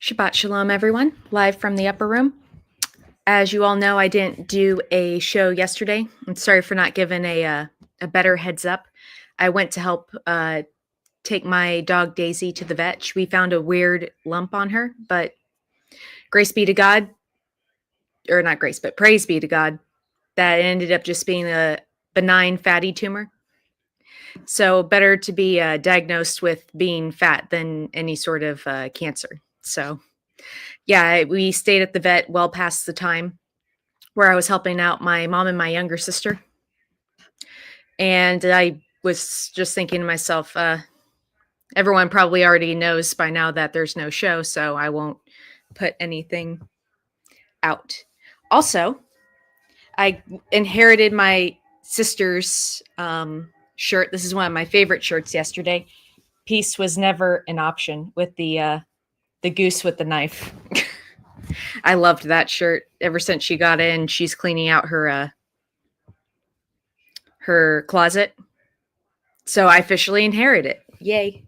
Shabbat Shalom, everyone, live from the upper room. As you all know, I didn't do a show yesterday. I'm sorry for not giving a better heads up. I went to help take my dog Daisy to the vet. We found a weird lump on her, but grace be to God, or not grace, but praise be to God, that ended up just being a benign fatty tumor. So better to be diagnosed with being fat than any sort of cancer. So yeah, we stayed at the vet well past the time where I was helping out my mom and my younger sister. And I was just thinking to myself, everyone probably already knows by now that there's no show, so I won't put anything out. Also, I inherited my sister's shirt. This is one of my favorite shirts yesterday. Peace was never an option with the goose with the knife. I loved that shirt ever since she got in. She's cleaning out her closet. So I officially inherit it. Yay.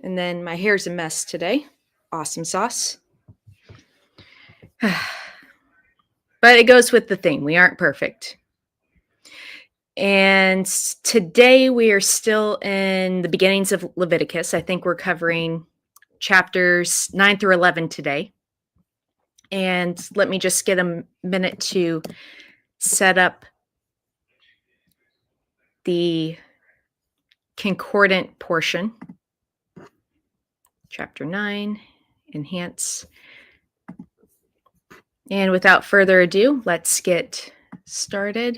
And then my hair's a mess today. Awesome sauce. But it goes with the theme. We aren't perfect. And today we are still in the beginnings of Leviticus. I think we're covering chapters 9 through 11 today. And let me just get a minute to set up the concordant portion. Chapter 9, enhance. And without further ado, let's get started.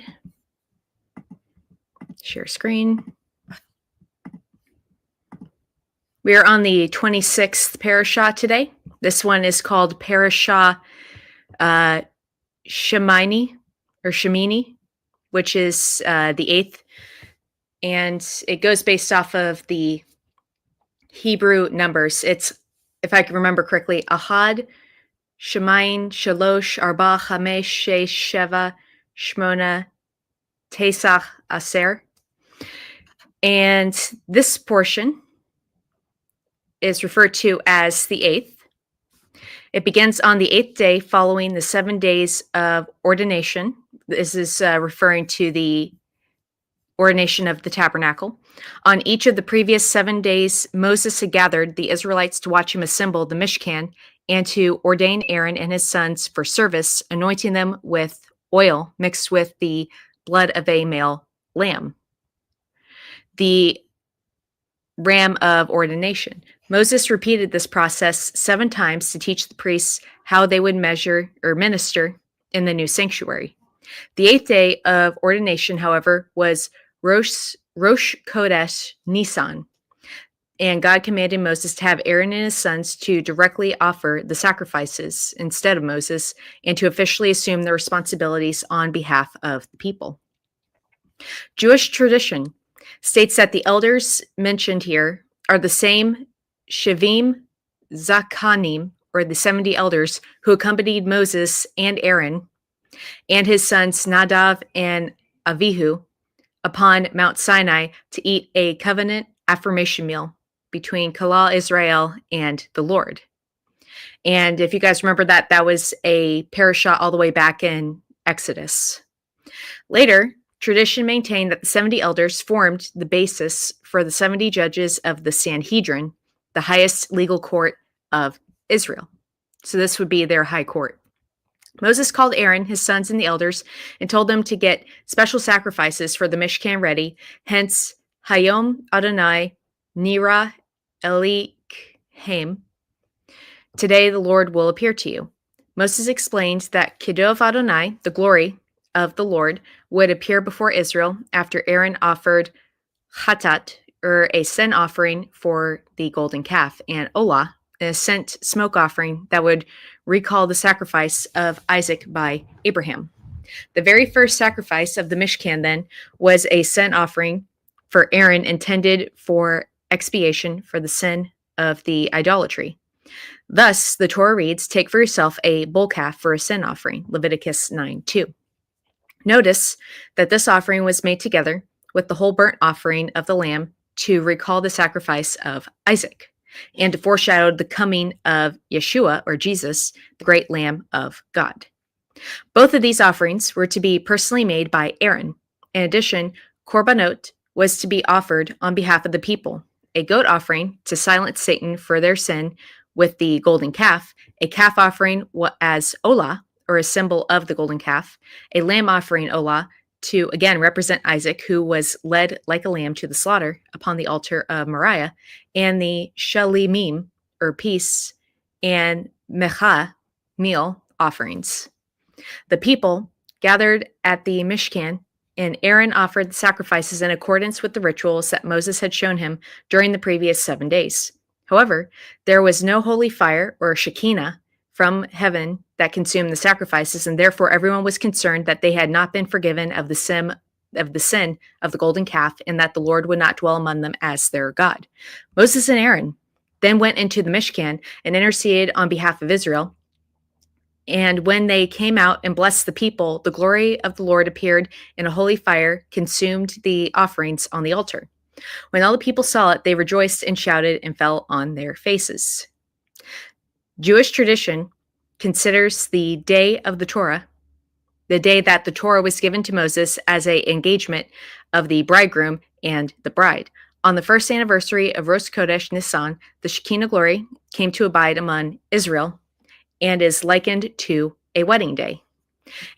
Share screen. We are on the 26th Parashot today. This one is called Parashot Shemini, which is the 8th. And it goes based off of the Hebrew numbers. It's, if I can remember correctly, Ahad, Shemain, Shalosh, Arba, Chamesh, Shesh, Sheva, Shmona, Tesach, Aser. And this portion is referred to as the 8th. It begins on the 8th day following the 7 days of ordination. This is referring to the ordination of the tabernacle. On each of the previous 7 days, Moses had gathered the Israelites to watch him assemble the Mishkan and to ordain Aaron and his sons for service, anointing them with oil mixed with the blood of a male lamb, the ram of ordination. Moses repeated this process 7 times to teach the priests how they would measure or minister in the new sanctuary. The 8th day of ordination, however, was Rosh Chodesh Nisan, and God commanded Moses to have Aaron and his sons to directly offer the sacrifices instead of Moses and to officially assume the responsibilities on behalf of the people. Jewish tradition states that the elders mentioned here are the same Shivim Zakanim, or the 70 elders who accompanied Moses and Aaron and his sons Nadav and Avihu upon Mount Sinai to eat a covenant affirmation meal between Kalal Israel and the Lord. And if you guys remember that was a parashah all the way back in Exodus. Later, tradition maintained that the 70 elders formed the basis for the 70 judges of the Sanhedrin, the highest legal court of Israel. So this would be their high court. Moses called Aaron, his sons, and the elders and told them to get special sacrifices for the Mishkan ready. Hence, Hayom Adonai Nira Elikhem. Today the Lord will appear to you. Moses explained that Kidov Adonai, the glory of the Lord, would appear before Israel after Aaron offered chatat, or a sin offering for the golden calf, and olah, a scent smoke offering that would recall the sacrifice of Isaac by Abraham. The very first sacrifice of the Mishkan, then, was a sin offering for Aaron intended for expiation for the sin of the idolatry. Thus, the Torah reads, "Take for yourself a bull calf for a sin offering," Leviticus 9:2. Notice that this offering was made together with the whole burnt offering of the lamb to recall the sacrifice of Isaac. and to foreshadow the coming of Yeshua, or Jesus, the great Lamb of God. Both of these offerings were to be personally made by Aaron. In addition, korbanot was to be offered on behalf of the people: a goat offering to silence Satan for their sin with the golden calf, a calf offering as olah, or a symbol of the golden calf, a lamb offering olah to again represent Isaac, who was led like a lamb to the slaughter upon the altar of Moriah, and the shalimim, or peace, and mecha, meal offerings. The people gathered at the Mishkan, and Aaron offered the sacrifices in accordance with the rituals that Moses had shown him during the previous 7 days. However, there was no holy fire or Shekinah from heaven that consumed the sacrifices, and therefore everyone was concerned that they had not been forgiven of the sin of the golden calf, and that the Lord would not dwell among them as their God. Moses and Aaron then went into the Mishkan and interceded on behalf of Israel. And when they came out and blessed the people, the glory of the Lord appeared, and a holy fire consumed the offerings on the altar. When all the people saw it, they rejoiced and shouted and fell on their faces. Jewish tradition considers the day of the Torah, the day that the Torah was given to Moses, as an engagement of the bridegroom and the bride. On the first anniversary of Rosh Chodesh Nisan, the Shekinah glory came to abide among Israel, and is likened to a wedding day.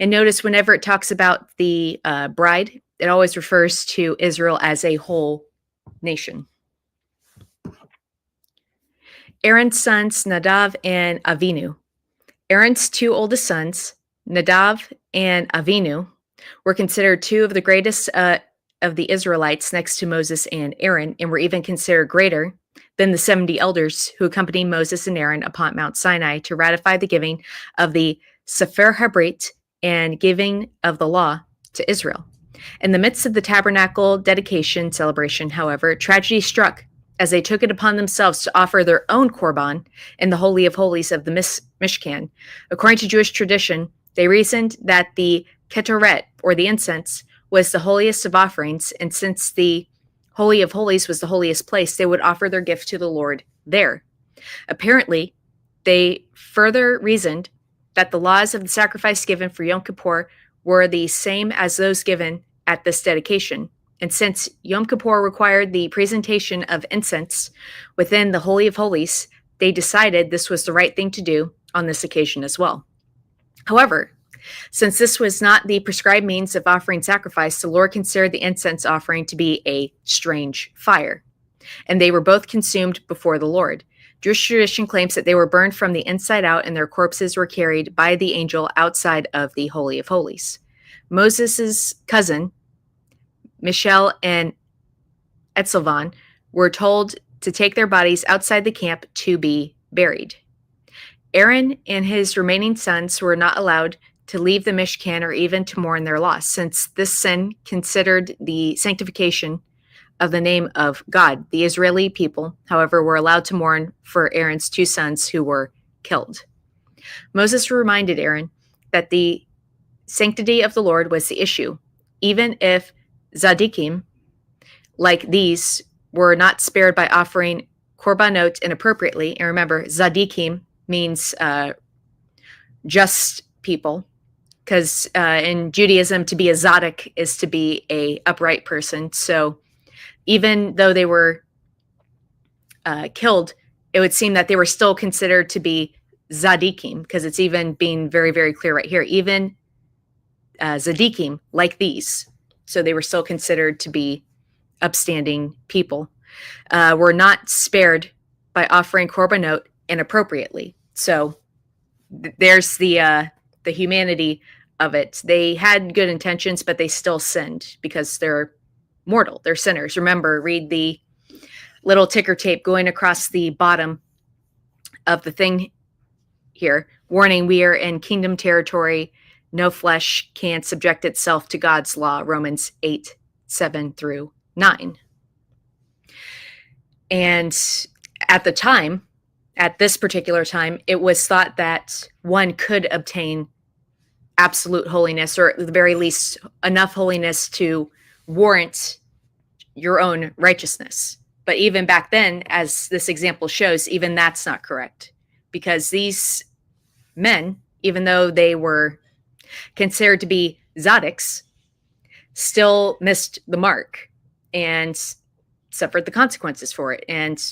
And notice whenever it talks about the bride, it always refers to Israel as a whole nation. Aaron's sons, Nadav and Avinu. Aaron's two oldest sons, Nadav and Avinu, were considered two of the greatest of the Israelites next to Moses and Aaron, and were even considered greater than the 70 elders who accompanied Moses and Aaron upon Mount Sinai to ratify the giving of the Sefer HaBrit and giving of the law to Israel. In the midst of the tabernacle dedication celebration, however, tragedy struck as they took it upon themselves to offer their own korban in the Holy of Holies of the Mishkan. According to Jewish tradition, they reasoned that the ketoret, or the incense, was the holiest of offerings, and since the Holy of Holies was the holiest place, they would offer their gift to the Lord there. Apparently, they further reasoned that the laws of the sacrifice given for Yom Kippur were the same as those given at this dedication. And since Yom Kippur required the presentation of incense within the Holy of Holies, they decided this was the right thing to do on this occasion as well. However, since this was not the prescribed means of offering sacrifice, the Lord considered the incense offering to be a strange fire, and they were both consumed before the Lord. Jewish tradition claims that they were burned from the inside out, and their corpses were carried by the angel outside of the Holy of Holies. Moses' cousin, Michelle and Etzalvan, were told to take their bodies outside the camp to be buried. Aaron and his remaining sons were not allowed to leave the Mishkan or even to mourn their loss, since this sin considered the sanctification of the name of God. The Israeli people, however, were allowed to mourn for Aaron's two sons who were killed. Moses reminded Aaron that the sanctity of the Lord was the issue, even if Tzaddikim like these were not spared by offering korbanot inappropriately. And remember, Tzaddikim means just people, because in Judaism, to be a tzaddik is to be a upright person. So even though they were killed, it would seem that they were still considered to be tzaddikim, because it's even being very, very clear right here. Even tzaddikim like these, so they were still considered to be upstanding people, were not spared by offering korbanot inappropriately. So there's the humanity of it. They had good intentions, but they still sinned because they're mortal. They're sinners. Remember, read the little ticker tape going across the bottom of the thing here. Warning, we are in kingdom territory. No flesh can subject itself to God's law. Romans 8:7-9. And at the time, at this particular time, it was thought that one could obtain absolute holiness, or at the very least enough holiness to warrant your own righteousness. But even back then, as this example shows, even that's not correct, because these men, even though they were considered to be tzaddiks, still missed the mark and suffered the consequences for it. And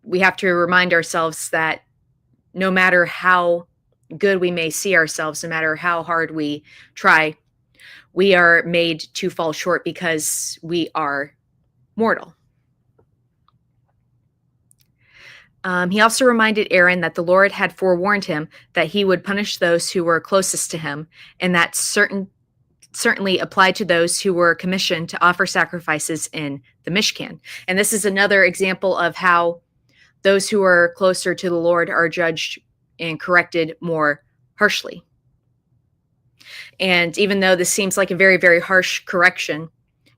we have to remind ourselves that no matter how good we may see ourselves, no matter how hard we try, we are made to fall short because we are mortal. He also reminded Aaron that the Lord had forewarned him that he would punish those who were closest to him, and that certainly applied to those who were commissioned to offer sacrifices in the Mishkan. And this is another example of how those who are closer to the Lord are judged and corrected more harshly. And even though this seems like a very, very harsh correction,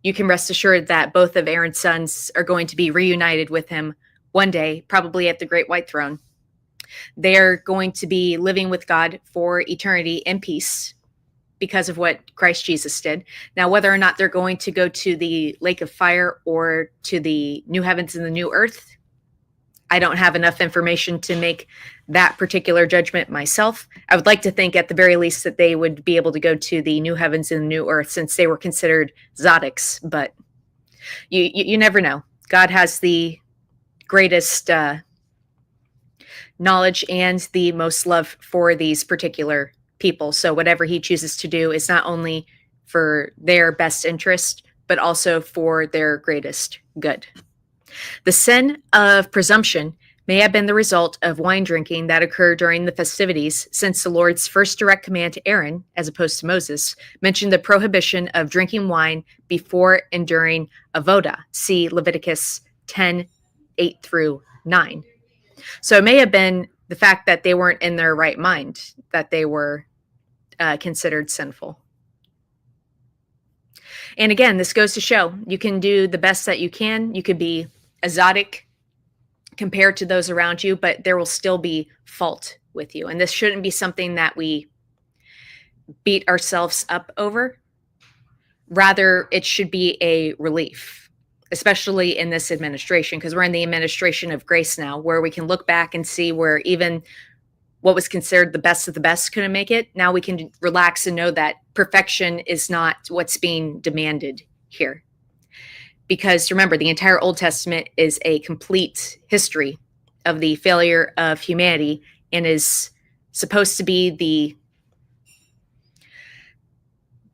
you can rest assured that both of Aaron's sons are going to be reunited with him one day, probably at the Great White Throne. They are going to be living with God for eternity in peace because of what Christ Jesus did. Now, whether or not they're going to go to the lake of fire or to the new heavens and the new earth, I don't have enough information to make that particular judgment myself. I would like to think at the very least that they would be able to go to the new heavens and the new earth, since they were considered tzaddiks, but you never know. God has the greatest knowledge and the most love for these particular people. So whatever he chooses to do is not only for their best interest, but also for their greatest good. The sin of presumption may have been the result of wine drinking that occurred during the festivities, since the Lord's first direct command to Aaron, as opposed to Moses, mentioned the prohibition of drinking wine before and during avoda. See Leviticus 10:8-9. So it may have been the fact that they weren't in their right mind that they were considered sinful. And again, this goes to show you can do the best that you can. You could be a tzaddik compared to those around you, but there will still be fault with you. And this shouldn't be something that we beat ourselves up over. Rather, it should be a relief, especially in this administration, because we're in the administration of grace now, where we can look back and see where even what was considered the best of the best couldn't make it. Now we can relax and know that perfection is not what's being demanded here. Because remember, the entire Old Testament is a complete history of the failure of humanity and is supposed to be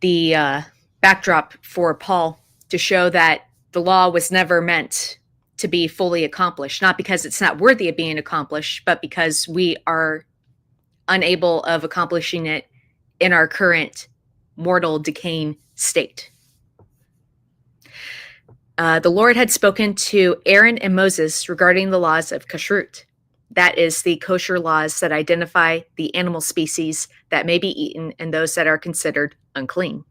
the backdrop for Paul to show that the law was never meant to be fully accomplished, not because it's not worthy of being accomplished, but because we are unable of accomplishing it in our current mortal decaying state. The Lord had spoken to Aaron and Moses regarding the laws of kashrut. That is the kosher laws that identify the animal species that may be eaten and those that are considered unclean.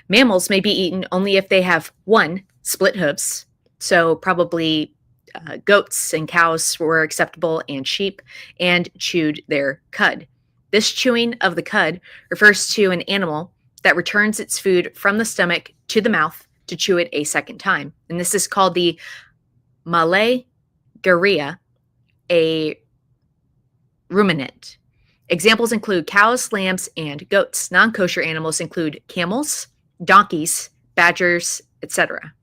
Mammals may be eaten only if they have one, split hooves, so probably goats and cows were acceptable, and sheep, and chewed their cud. This chewing of the cud refers to an animal that returns its food from the stomach to the mouth to chew it a second time. And this is called the Malegaria, a ruminant. Examples include cows, lambs, and goats. Non-kosher animals include camels, donkeys, badgers, etc.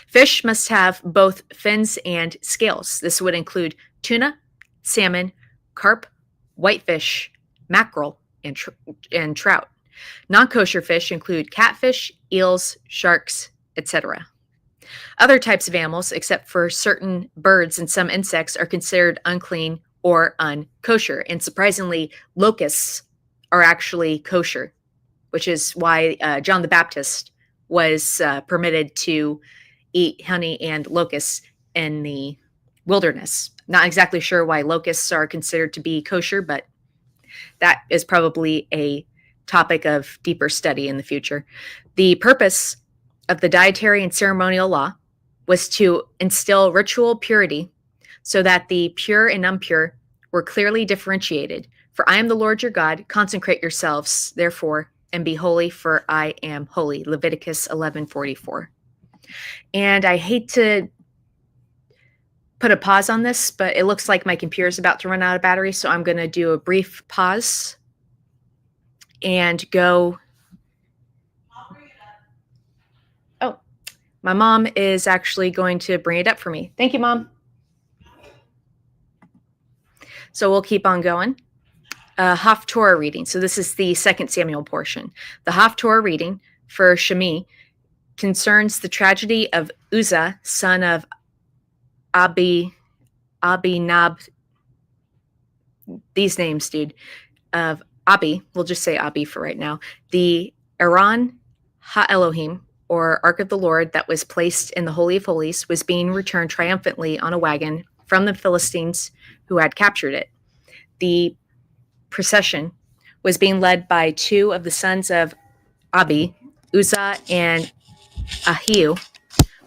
Fish must have both fins and scales. This would include tuna, salmon, carp, whitefish, mackerel, and trout. Non-kosher fish include catfish, eels, sharks, etc. Other types of animals, except for certain birds and some insects, are considered unclean or unkosher. And surprisingly, locusts are actually kosher, which is why John the Baptist was permitted to eat honey and locusts in the wilderness. Not exactly sure why locusts are considered to be kosher, but that is probably a topic of deeper study in the future. The purpose of the dietary and ceremonial law was to instill ritual purity so that the pure and impure were clearly differentiated. For I am the Lord your God. Consecrate yourselves, therefore, and be holy, for I am holy. Leviticus 11:44. And I hate to put a pause on this, but it looks like my computer is about to run out of battery, so I'm going to do a brief pause and go. Oh, my mom is actually going to bring it up for me. Thank you, Mom. So we'll keep on going. Haftorah reading. So this is the 2 Samuel portion. The Haftorah reading for Shemi concerns the tragedy of Uzzah, son of Abinab. These names, dude. Of Abi, we'll just say Abi for right now. The Aaron Ha-Elohim, or Ark of the Lord, that was placed in the Holy of Holies, was being returned triumphantly on a wagon from the Philistines who had captured it. The procession was being led by two of the sons of Abi, Uzzah and Ahiu,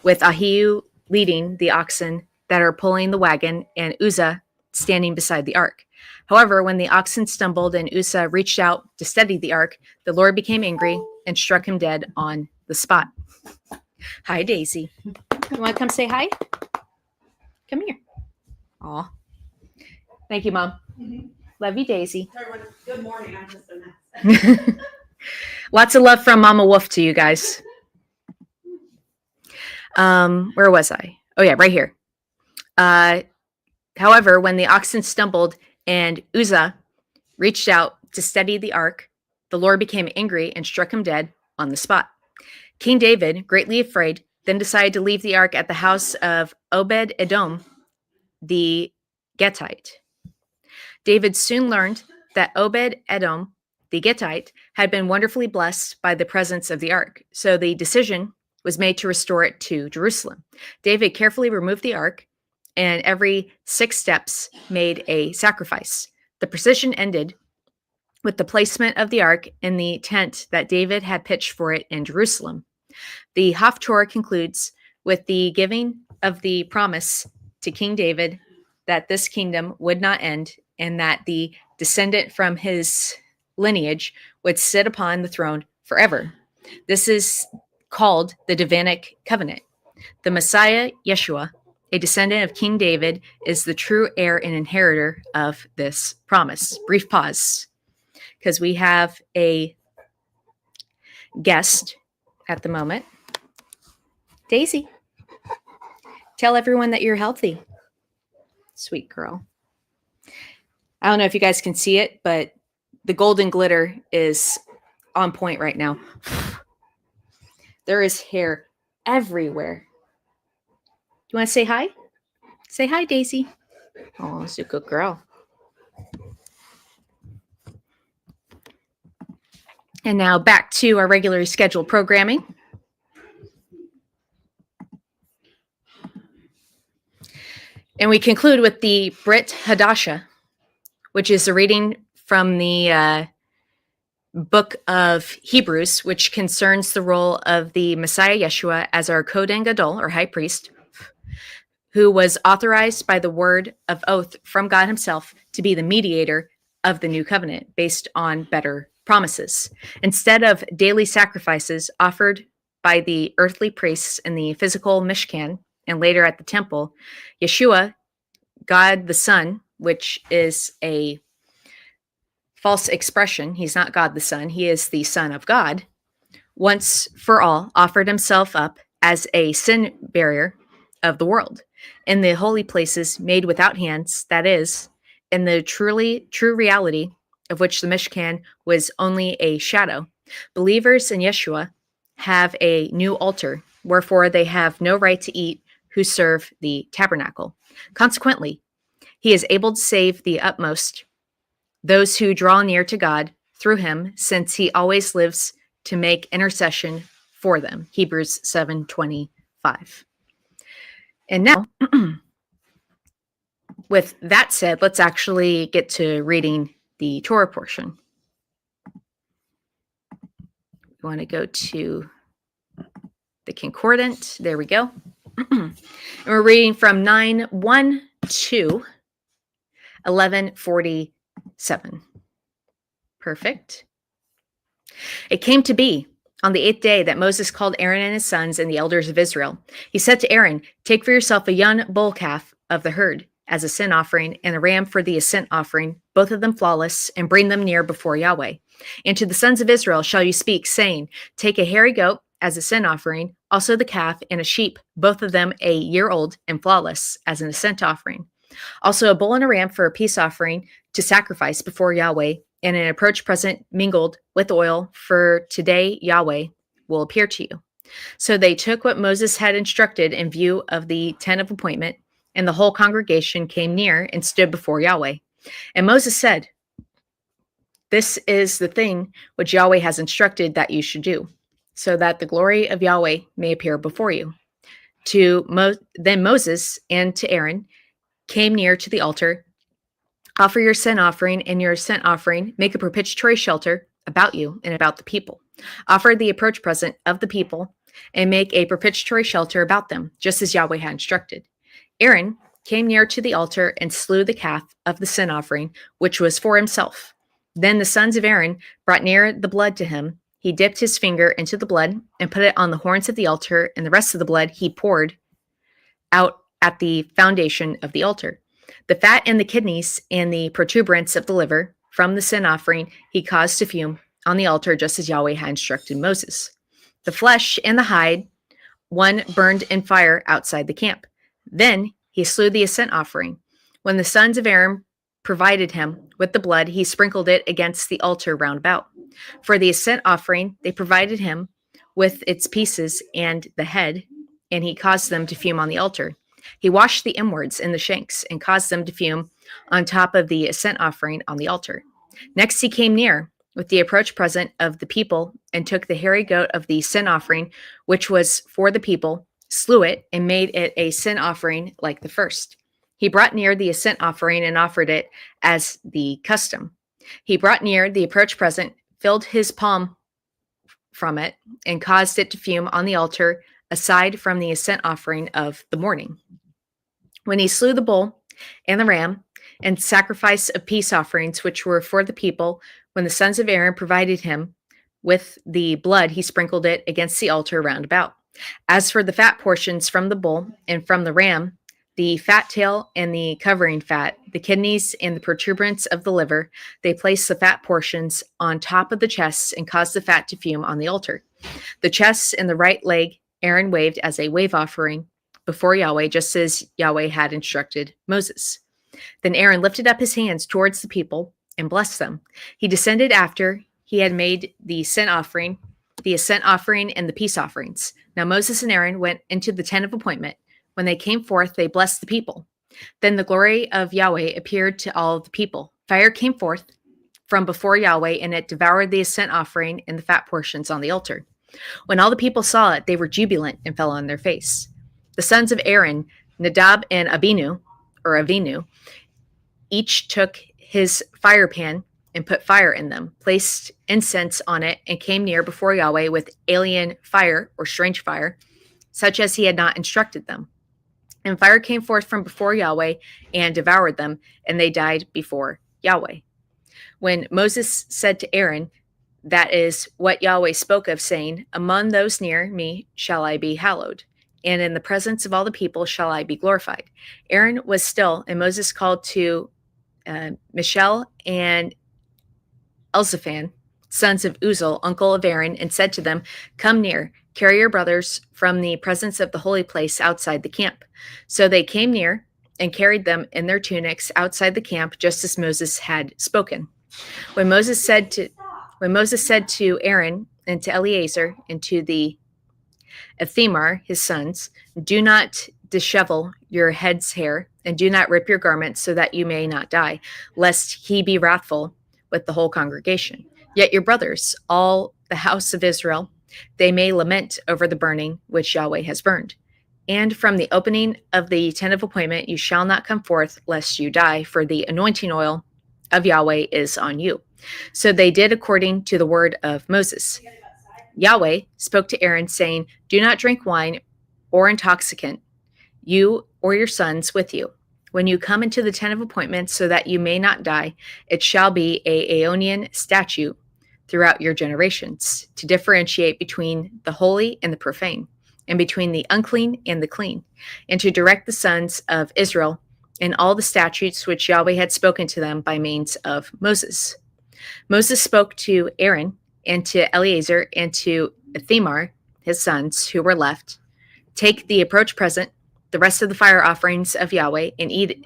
with Ahiu leading the oxen that are pulling the wagon and Uzzah standing beside the ark. However, when the oxen stumbled and Uzzah reached out to steady the ark, the Lord became angry and struck him dead on the spot. Hi, Daisy. You want to come say hi? Come here. Aw. Thank you, Mom. Mm-hmm. Love you, Daisy. Good morning. I'm just a mess. Lots of love from Mama Wolf to you guys. Where was I? Oh, yeah, right here. However, when the oxen stumbled and Uzzah reached out to steady the ark, the Lord became angry and struck him dead on the spot. King David, greatly afraid, then decided to leave the ark at the house of Obed-Edom, the Gittite. David soon learned that Obed-Edom, the Gittite, had been wonderfully blessed by the presence of the ark, so the decision was made to restore it to Jerusalem. David carefully removed the ark, and every 6 steps made a sacrifice. The procession ended with the placement of the ark in the tent that David had pitched for it in Jerusalem. The Haftorah concludes with the giving of the promise to King David that this kingdom would not end and that the descendant from his lineage would sit upon the throne forever. This is called the Davidic covenant. The Messiah, Yeshua, a descendant of King David, is the true heir and inheritor of this promise. Brief pause, because we have a guest at the moment. Daisy, tell everyone that you're healthy. Sweet girl. I don't know if you guys can see it, but the golden glitter is on point right now. There is hair everywhere. You want to say hi? Say hi, Daisy. Oh, it's a good girl. And now back to our regularly scheduled programming. And we conclude with the Brit Hadasha, which is a reading from the book of Hebrews, which concerns the role of the Messiah Yeshua as our Kohen Gadol, or high priest, who was authorized by the word of oath from God himself to be the mediator of the new covenant based on better promises. Instead of daily sacrifices offered by the earthly priests in the physical Mishkan and later at the temple, Yeshua, God the Son, which is a false expression, he's not God the Son, he is the Son of God, once for all offered himself up as a sin barrier of the world in the holy places made without hands, that is, in the true reality of which the Mishkan was only a shadow. Believers in Yeshua have a new altar, wherefore they have no right to eat who serve the tabernacle. Consequently, he is able to save the utmost those who draw near to God through him, since he always lives to make intercession for them. Hebrews 7:25. And now, with that said, let's actually get to reading the Torah portion. We want to go to the concordant. There we go. And we're reading from 9:1 to 11:47. Perfect. It came to be on the 8th day that Moses called Aaron and his sons and the elders of Israel. He said to Aaron, "Take for yourself a young bull calf of the herd as a sin offering and a ram for the ascent offering, both of them flawless, and bring them near before Yahweh. And to the sons of Israel shall you speak, saying, Take a hairy goat as a sin offering, also the calf and a sheep, both of them a year old and flawless, as an ascent offering. Also a bull and a ram for a peace offering to sacrifice before Yahweh, and an approach present mingled with oil, for today Yahweh will appear to you." So they took what Moses had instructed in view of the tent of appointment, and the whole congregation came near and stood before Yahweh. And Moses said, "This is the thing which Yahweh has instructed that you should do, so that the glory of Yahweh may appear before you." Then Moses and to Aaron came near to the altar. "Offer your sin offering and your ascent offering. Make a propitiatory shelter about you and about the people. Offer the approach present of the people and make a propitiatory shelter about them, just as Yahweh had instructed." Aaron came near to the altar and slew the calf of the sin offering, which was for himself. Then the sons of Aaron brought near the blood to him. He dipped his finger into the blood and put it on the horns of the altar, and the rest of the blood he poured out at the foundation of the altar. The fat and the kidneys and the protuberance of the liver from the sin offering he caused to fume on the altar, just as Yahweh had instructed Moses. The flesh and the hide one burned in fire outside the camp. Then he slew the ascent offering. When the sons of Aaron provided him with the blood, he sprinkled it against the altar round about. For the ascent offering, they provided him with its pieces and the head, and he caused them to fume on the altar. He washed the inwards and the shanks and caused them to fume on top of the ascent offering on the altar. Next he came near with the approach present of the people and took the hairy goat of the sin offering, which was for the people, slew it, and made it a sin offering like the first. He brought near the ascent offering and offered it as the custom. He brought near the approach present, filled his palm from it, and caused it to fume on the altar aside from the ascent offering of the morning. When he slew the bull and the ram and sacrifice of peace offerings, which were for the people, when the sons of Aaron provided him with the blood, he sprinkled it against the altar round about. As for the fat portions from the bull and from the ram, the fat tail and the covering fat, the kidneys and the protuberance of the liver, they placed the fat portions on top of the chests and caused the fat to fume on the altar. The chests and the right leg Aaron waved as a wave offering before Yahweh, just as Yahweh had instructed Moses. Then Aaron lifted up his hands towards the people and blessed them. He descended after he had made the sin offering, the ascent offering, and the peace offerings. Now Moses and Aaron went into the tent of appointment. When they came forth, they blessed the people. Then the glory of Yahweh appeared to all the people. Fire came forth from before Yahweh, and it devoured the ascent offering and the fat portions on the altar. When all the people saw it, they were jubilant and fell on their face. The sons of Aaron, Nadab and Avinu, each took his fire pan and put fire in them, placed incense on it, and came near before Yahweh with alien fire or strange fire, such as he had not instructed them. And fire came forth from before Yahweh and devoured them, and they died before Yahweh. When Moses said to Aaron, "That is what Yahweh spoke of, saying, Among those near me shall I be hallowed, and in the presence of all the people shall I be glorified." Aaron was still, and Moses called to Mishael and Elzaphan, sons of Uzal, uncle of Aaron, and said to them, "Come near, carry your brothers from the presence of the holy place outside the camp." So they came near and carried them in their tunics outside the camp, just as Moses had spoken. When Moses said to Aaron and to Eleazar and to the Ithamar, his sons, "Do not dishevel your head's hair, and do not rip your garments, so that you may not die, lest he be wrathful with the whole congregation. Yet your brothers, all the house of Israel, they may lament over the burning which Yahweh has burned. And from the opening of the tent of appointment you shall not come forth, lest you die, for the anointing oil of Yahweh is on you." So they did according to the word of Moses. Yahweh spoke to Aaron, saying, "Do not drink wine or intoxicant, you or your sons with you. When you come into the tent of appointment, so that you may not die, it shall be a Aeonian statute throughout your generations, to differentiate between the holy and the profane, and between the unclean and the clean, and to direct the sons of Israel in all the statutes which Yahweh had spoken to them by means of Moses. Moses spoke to Aaron and to Eleazar and to Ithamar, his sons, who were left, take the approach present, the rest of the fire offerings of Yahweh, and eat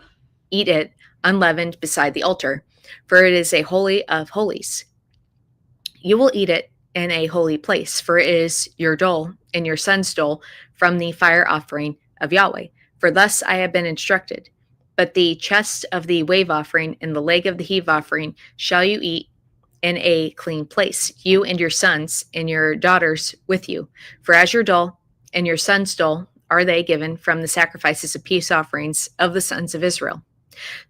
it unleavened beside the altar, for it is a holy of holies. You will eat it in a holy place, for it is your dole and your son's dole from the fire offering of Yahweh. For thus I have been instructed. But the chest of the wave offering and the leg of the heave offering shall you eat in a clean place, you and your sons and your daughters with you. For as your dole and your son's dole are they given from the sacrifices of peace offerings of the sons of Israel.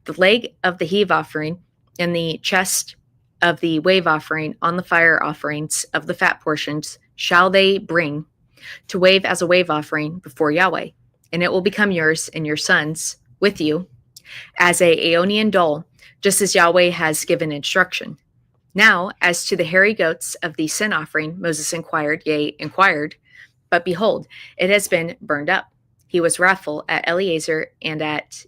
The leg of the heave offering and the chest of the wave offering on the fire offerings of the fat portions shall they bring to wave as a wave offering before Yahweh, and it will become yours and your sons with you as a Aeonian dole, just as Yahweh has given instruction. Now, as to the hairy goats of the sin offering, Moses inquired, but behold, it has been burned up. He was wrathful at Eleazar and at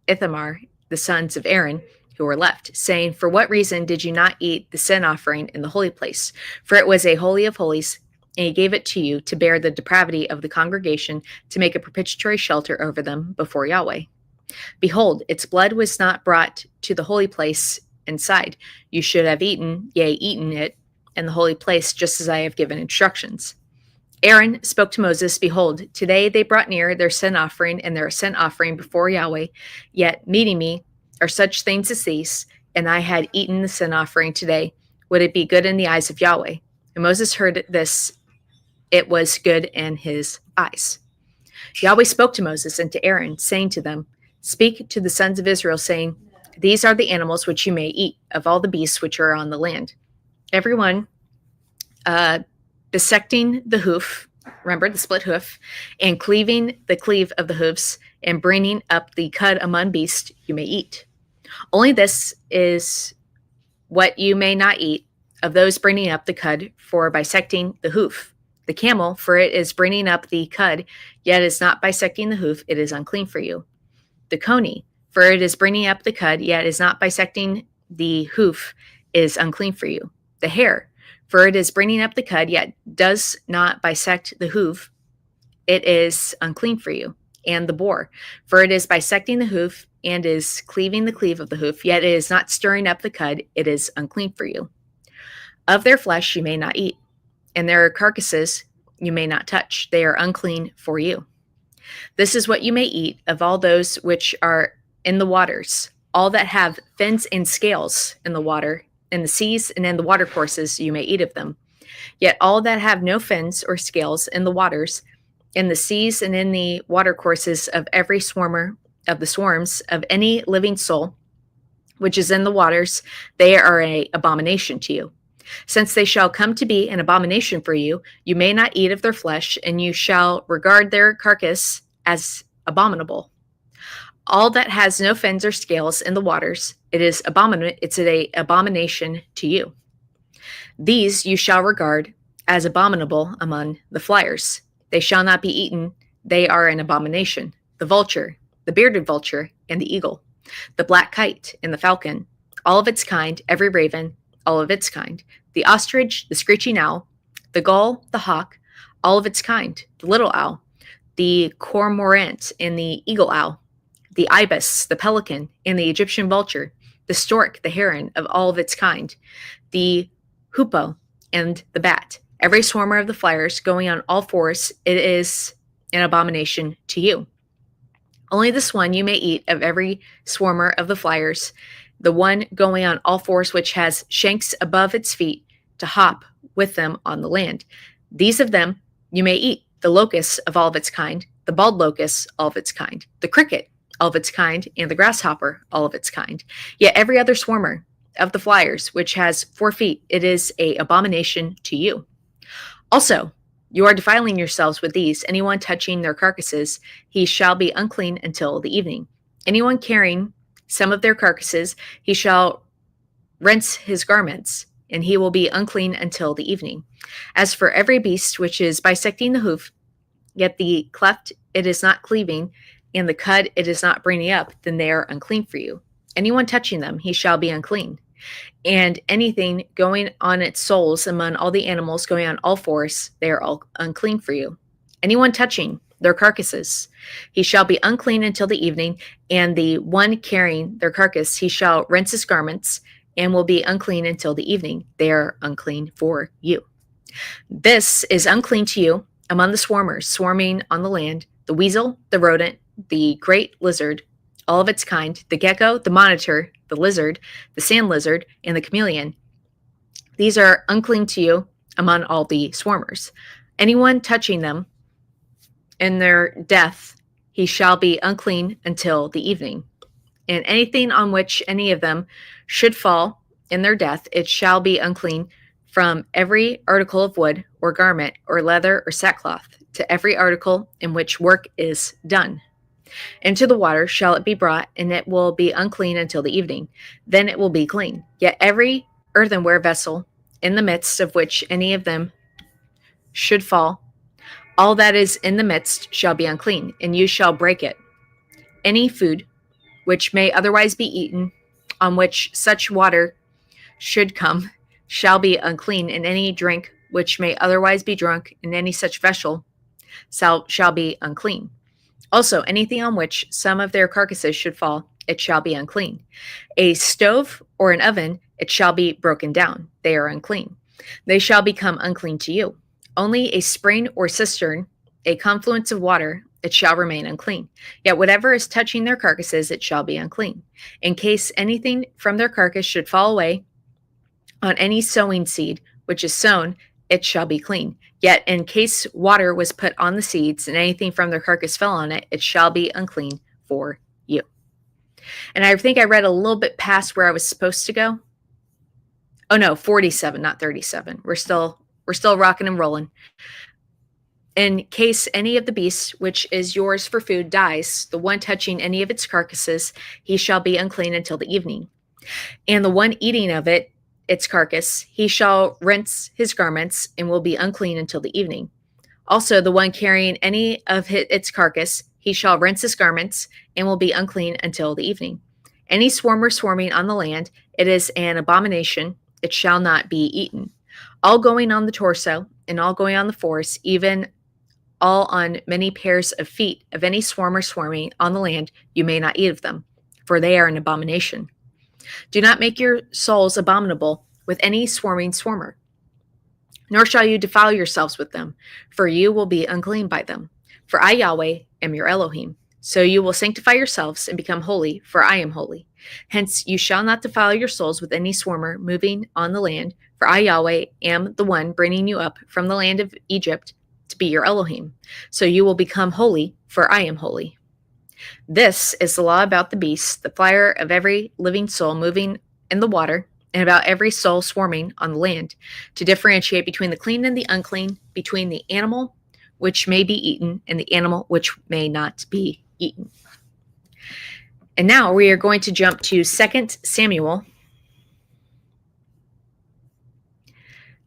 Ithamar, the sons of Aaron, who were left, saying, For what reason did you not eat the sin offering in the holy place? For it was a holy of holies, and he gave it to you to bear the depravity of the congregation, to make a propitiatory shelter over them before Yahweh. Behold, its blood was not brought to the holy place inside. You should have eaten it in the holy place, just as I have given instructions. Aaron spoke to Moses, Behold, today they brought near their sin offering and their sin offering before Yahweh, yet meeting me are such things as these, and I had eaten the sin offering today. Would it be good in the eyes of Yahweh? And Moses heard this, it was good in his eyes. Yahweh spoke to Moses and to Aaron, saying to them, Speak to the sons of Israel, saying, These are the animals which you may eat, of all the beasts which are on the land. Everyone dissecting the hoof, remember the split hoof, and cleaving the cleave of the hoofs, and bringing up the cud among beasts, you may eat. Only this is what you may not eat of those bringing up the cud for bisecting the hoof. The camel, for it is bringing up the cud, yet is not bisecting the hoof, it is unclean for you. The coney, for it is bringing up the cud, yet is not bisecting the hoof, is unclean for you. The hare, for it is bringing up the cud, yet does not bisect the hoof, it is unclean for you. And the boar, for it is bisecting the hoof, and is cleaving the cleave of the hoof, yet it is not stirring up the cud, it is unclean for you. Of their flesh you may not eat, and their carcasses you may not touch, they are unclean for you. This is what you may eat of all those which are in the waters, all that have fins and scales in the water, in the seas and in the watercourses you may eat of them. Yet all that have no fins or scales in the waters, in the seas and in the watercourses of every swarmer of the swarms of any living soul which is in the waters, they are an abomination to you. Since they shall come to be an abomination for you, you may not eat of their flesh, and you shall regard their carcass as abominable. All that has no fins or scales in the waters, it's an abomination to you. These you shall regard as abominable among the flyers. They shall not be eaten, they are an abomination. The vulture, the bearded vulture, and the eagle, the black kite and the falcon, all of its kind, every raven, all of its kind, the ostrich, the screeching owl, the gull, the hawk, all of its kind, the little owl, the cormorant and the eagle owl, the ibis, the pelican, and the Egyptian vulture, the stork, the heron of all of its kind, the hoopoe, and the bat, every swarmer of the flyers going on all fours, it is an abomination to you. Only this one you may eat of every swarmer of the flyers, the one going on all fours which has shanks above its feet to hop with them on the land. These of them you may eat, the locust of all of its kind, the bald locust, all of its kind, the cricket, all of its kind, and the grasshopper, all of its kind. Yet every other swarmer of the flyers which has 4 feet, it is an abomination to you. Also, you are defiling yourselves with these. Anyone touching their carcasses, he shall be unclean until the evening. Anyone carrying some of their carcasses, he shall rinse his garments, and he will be unclean until the evening. As for every beast which is bisecting the hoof, yet the cleft it is not cleaving, and the cud it is not bringing up, then they are unclean for you. Anyone touching them, he shall be unclean. And anything going on its soles among all the animals going on all fours, they are all unclean for you. Anyone touching their carcasses, he shall be unclean until the evening, and the one carrying their carcass, he shall rinse his garments, and will be unclean until the evening. They are unclean for you. This is unclean to you among the swarmers swarming on the land, the weasel, the rodent, the great lizard, all of its kind, the gecko, the monitor, the lizard, the sand lizard, and the chameleon. These are unclean to you among all the swarmers. Anyone touching them in their death, he shall be unclean until the evening. And anything on which any of them should fall in their death, it shall be unclean, from every article of wood or garment or leather or sackcloth to every article in which work is done. Into the water shall it be brought, and it will be unclean until the evening. Then it will be clean. Yet every earthenware vessel in the midst of which any of them should fall, all that is in the midst shall be unclean, and you shall break it. Any food which may otherwise be eaten, on which such water should come, shall be unclean, and any drink which may otherwise be drunk in any such vessel shall be unclean. Also, anything on which some of their carcasses should fall, it shall be unclean. A stove or an oven, it shall be broken down. They are unclean. They shall become unclean to you. Only a spring or cistern, a confluence of water, it shall remain unclean. Yet whatever is touching their carcasses, it shall be unclean. In case anything from their carcass should fall away on any sowing seed which is sown, it shall be clean. Yet in case water was put on the seeds and anything from their carcass fell on it, it shall be unclean for you. And I think I read a little bit past where I was supposed to go. Oh no, 47, not 37. We're still rocking and rolling. In case any of the beasts which is yours for food dies, the one touching any of its carcasses, he shall be unclean until the evening. And the one eating of it, its carcass, he shall rinse his garments and will be unclean until the evening. Also, the one carrying any of its carcass, he shall rinse his garments and will be unclean until the evening. Any swarmer swarming on the land, it is an abomination, it shall not be eaten. All going on the torso and all going on the force, even all on many pairs of feet of any swarmer swarming on the land, you may not eat of them, for they are an abomination. Do not make your souls abominable with any swarming swarmer, nor shall you defile yourselves with them, for you will be unclean by them. For I, Yahweh, am your Elohim. So you will sanctify yourselves and become holy, for I am holy. Hence you shall not defile your souls with any swarmer moving on the land, for I, Yahweh, am the one bringing you up from the land of Egypt to be your Elohim. So you will become holy, for I am holy. This is the law about the beasts, the fire of every living soul moving in the water, and about every soul swarming on the land, to differentiate between the clean and the unclean, between the animal which may be eaten and the animal which may not be eaten. And now we are going to jump to 2 Samuel,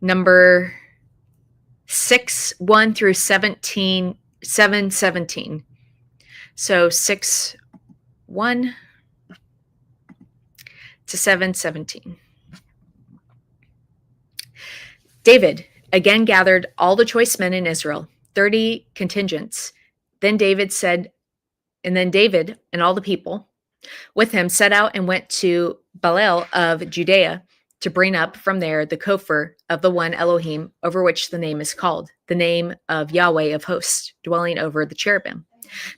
number 6, 1 through 17, 7, 17. So 6, 1 to 7, 17. David again gathered all the choice men in Israel, 30 contingents. Then David and all the people with him set out and went to Baalel of Judea to bring up from there the Kopher of the one Elohim, over which the name is called, the name of Yahweh of hosts, dwelling over the cherubim.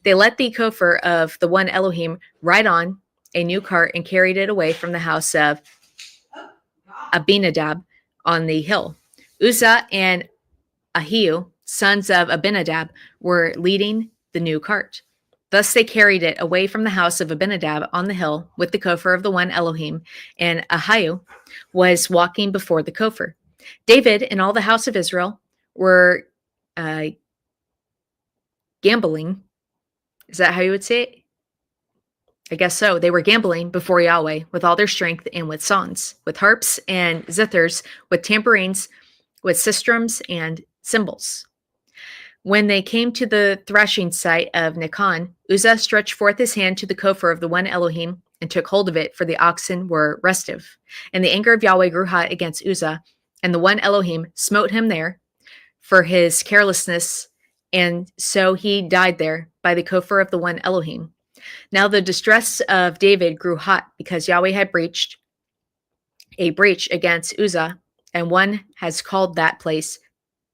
They let the Kopher of the one Elohim ride on a new cart and carried it away from the house of Abinadab on the hill. Uzzah and Ahiu, sons of Abinadab, were leading the new cart. Thus they carried it away from the house of Abinadab on the hill with the Kopher of the one Elohim, and Ahiu was walking before the Kopher. David and all the house of Israel were gambling. Is that how you would say it? I guess so. They were gambling before Yahweh with all their strength and with songs, with harps and zithers, with tambourines, with sistrums and cymbals. When they came to the threshing site of Nikon, Uzzah stretched forth his hand to the coffer of the one Elohim and took hold of it, for the oxen were restive. And the anger of Yahweh grew hot against Uzzah, and the one Elohim smote him there for his carelessness, and so he died there by the coffer of the one Elohim. Now the distress of David grew hot because Yahweh had breached a breach against Uzzah, and one has called that place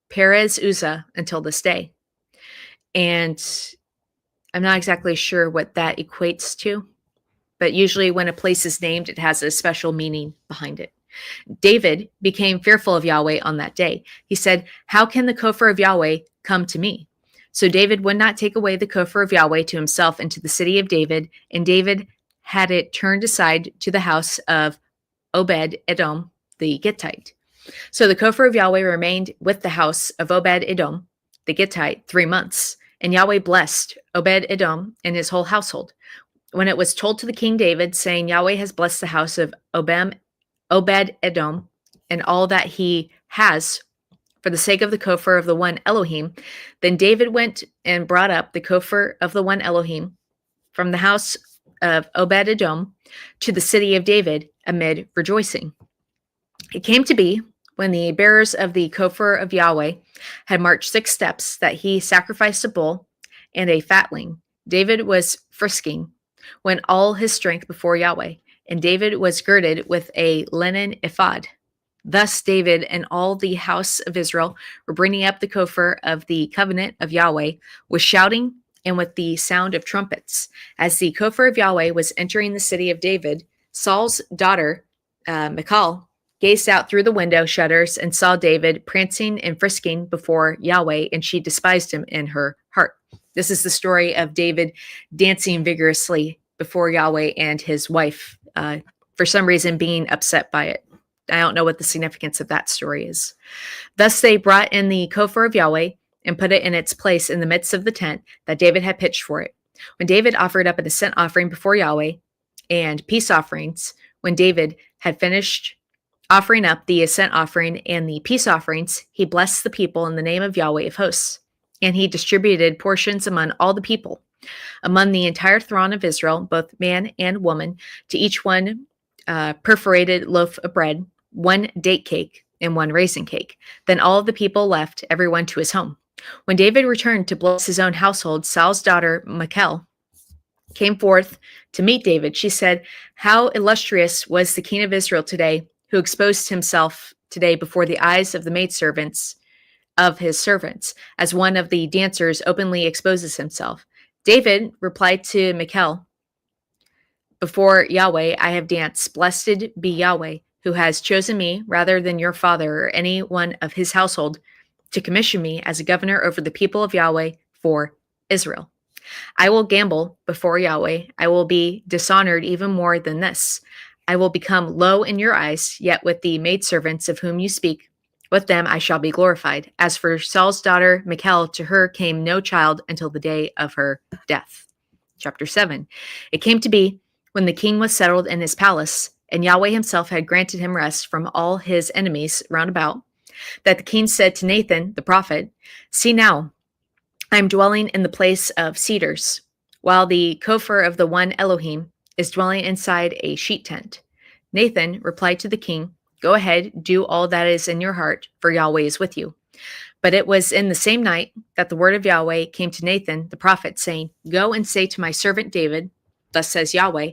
Perez Uzzah until this day. And I'm not exactly sure what that equates to, but usually when a place is named, it has a special meaning behind it. David became fearful of Yahweh on that day. He said, "How can the coffer of Yahweh come to me?" So David would not take away the coffer of Yahweh to himself into the city of David, and David had it turned aside to the house of Obed Edom the Gittite. So the coffer of Yahweh remained with the house of Obed Edom the Gittite 3 months, and Yahweh blessed Obed Edom and his whole household. When it was told to the king David, saying, "Yahweh has blessed the house of Obed Edom and all that he has for the sake of the coffer of the one Elohim," then David went and brought up the coffer of the one Elohim from the house of Obed Edom to the city of David amid rejoicing. It came to be, when the bearers of the coffer of Yahweh had marched 6 steps, that he sacrificed a bull and a fatling. David was frisking when all his strength before Yahweh, and David was girded with a linen ephod. Thus David and all the house of Israel were bringing up the coffer of the covenant of Yahweh with shouting and with the sound of trumpets. As the coffer of Yahweh was entering the city of David, Saul's daughter, Michal, gazed out through the window shutters and saw David prancing and frisking before Yahweh, and she despised him in her heart. This is the story of David dancing vigorously before Yahweh and his wife, for some reason being upset by it. I don't know what the significance of that story is. Thus they brought in the coffer of Yahweh and put it in its place in the midst of the tent that David had pitched for it. When David offered up an ascent offering before Yahweh and peace offerings, when David had finished offering up the ascent offering and the peace offerings, he blessed the people in the name of Yahweh of hosts. And he distributed portions among all the people, among the entire throng of Israel, both man and woman, to each one perforated loaf of bread, 1 date cake, and 1 raisin cake. Then all of the people left, everyone to his home. When David returned to bless his own household, Saul's daughter, Michal, came forth to meet David. She said, "How illustrious was the king of Israel today, who exposed himself today before the eyes of the maidservants of his servants, as one of the dancers openly exposes himself." David replied to Michal, "Before Yahweh I have danced. Blessed be Yahweh, who has chosen me rather than your father or any one of his household to commission me as a governor over the people of Yahweh for Israel. I will gamble before Yahweh. I will be dishonored even more than this. I will become low in your eyes, yet with the maidservants of whom you speak, with them I shall be glorified. As for Saul's daughter Michal, to her came no child until the day of her death." Chapter 7. It came to be, when the king was settled in his palace, and Yahweh himself had granted him rest from all his enemies round about, that the king said to Nathan the prophet, "See now, I am dwelling in the place of cedars, while the coffer of the one Elohim is dwelling inside a sheet tent." Nathan replied to the king, "Go ahead, do all that is in your heart, for Yahweh is with you." But it was in the same night that the word of Yahweh came to Nathan the prophet, saying, "Go and say to my servant David, thus says Yahweh,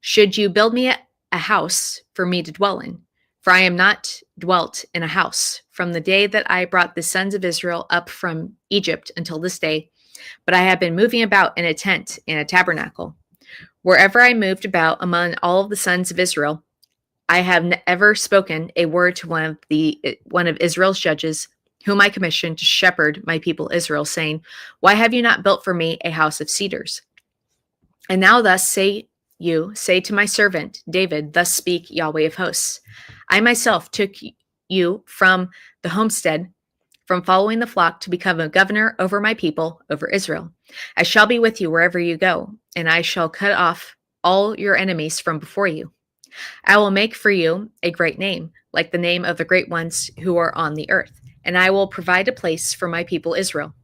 should you build me a house for me to dwell in? For I am not dwelt in a house from the day that I brought the sons of Israel up from Egypt until this day, but I have been moving about in a tent and a tabernacle. Wherever I moved about among all of the sons of Israel, I have never spoken a word to one of Israel's judges, whom I commissioned to shepherd my people Israel, saying, Why have you not built for me a house of cedars? And now thus say to my servant David, thus speak Yahweh of hosts. I myself took you from the homestead, from following the flock, to become a governor over my people, over Israel. I shall be with you wherever you go, and I shall cut off all your enemies from before you. I will make for you a great name, like the name of the great ones who are on the earth, and I will provide a place for my people Israel.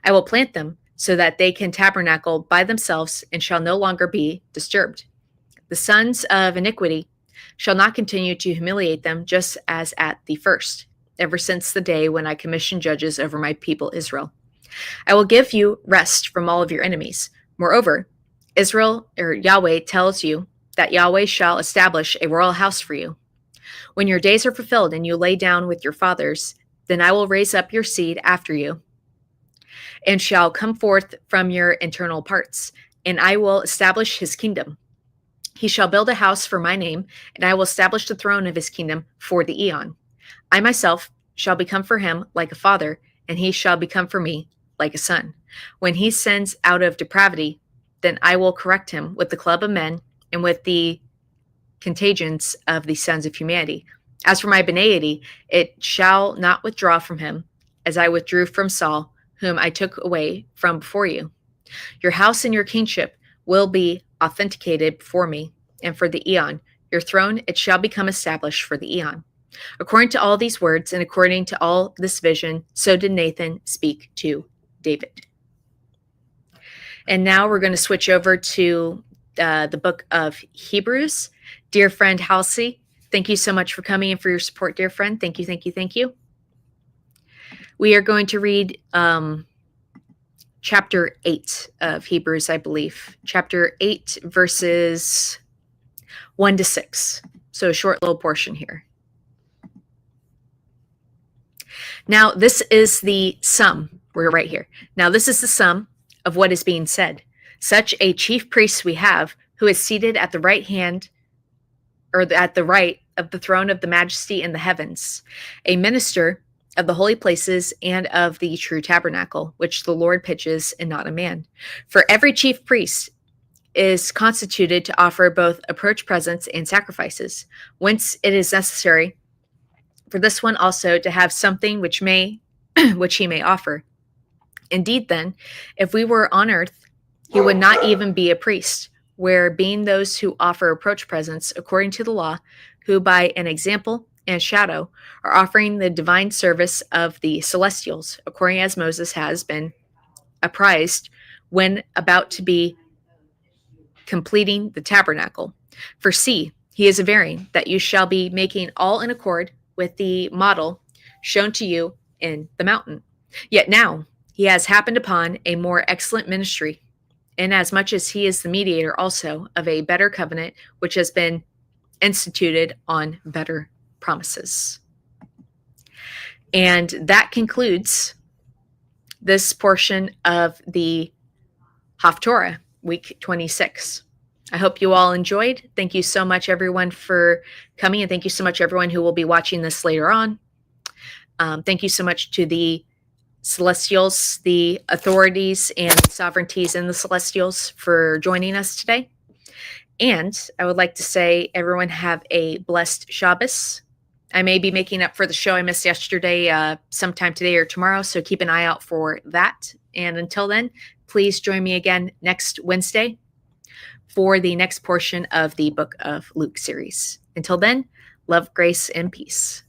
I will plant them so that they can tabernacle by themselves and shall no longer be disturbed. The sons of iniquity shall not continue to humiliate them, just as at the first, ever since the day when I commissioned judges over my people Israel. I will give you rest from all of your enemies. Moreover, Israel or Yahweh tells you that Yahweh shall establish a royal house for you. When your days are fulfilled and you lay down with your fathers, then I will raise up your seed after you, and shall come forth from your internal parts, and I will establish his kingdom. He shall build a house for my name, and I will establish the throne of his kingdom for the eon. I myself shall become for him like a father, and he shall become for me like a son. When he sends out of depravity, then I will correct him with the club of men and with the contagions of the sons of humanity. As for my benignity, it shall not withdraw from him, as I withdrew from Saul, whom I took away from before you. Your house and your kingship will be authenticated before me, and for the eon. Your throne, it shall become established for the eon. According to all these words, and according to all this vision, so did Nathan speak to David. And now we're going to switch over to the book of Hebrews. Dear friend Halsey, thank you so much for coming and for your support, dear friend. Thank you, thank you, thank you. We are going to read chapter 8 of Hebrews, I believe. Chapter 8, verses 1 to 6. So a short little portion here. Now, this is the sum. We're right here. Now, this is the sum of what is being said. Such a chief priest we have, who is seated at the right hand, or at the right of the throne of the majesty in the heavens, a minister of the holy places and of the true tabernacle, which the Lord pitches and not a man. For every chief priest is constituted to offer both approach presents and sacrifices, whence it is necessary for this one also to have something which he may offer. Indeed, then, if we were on earth, he would not even be a priest, where being those who offer approach presents according to the law, who by an example and shadow are offering the divine service of the celestials, according as Moses has been apprised when about to be completing the tabernacle. For see, he is averring that you shall be making all in accord with the model shown to you in the mountain. Yet now he has happened upon a more excellent ministry, inasmuch as he is the mediator also of a better covenant, which has been instituted on better promises. And that concludes this portion of the Haftorah, week 26. I hope you all enjoyed. Thank you so much, everyone, for coming, and thank you so much, everyone who will be watching this later on. Thank you so much to the Celestials, the authorities and sovereignties in the Celestials for joining us today. And I would like to say, everyone have a blessed Shabbos. I may be making up for the show I missed yesterday sometime today or tomorrow, so keep an eye out for that. And until then, please join me again next Wednesday for the next portion of the Book of Luke series. Until then, love, grace, and peace.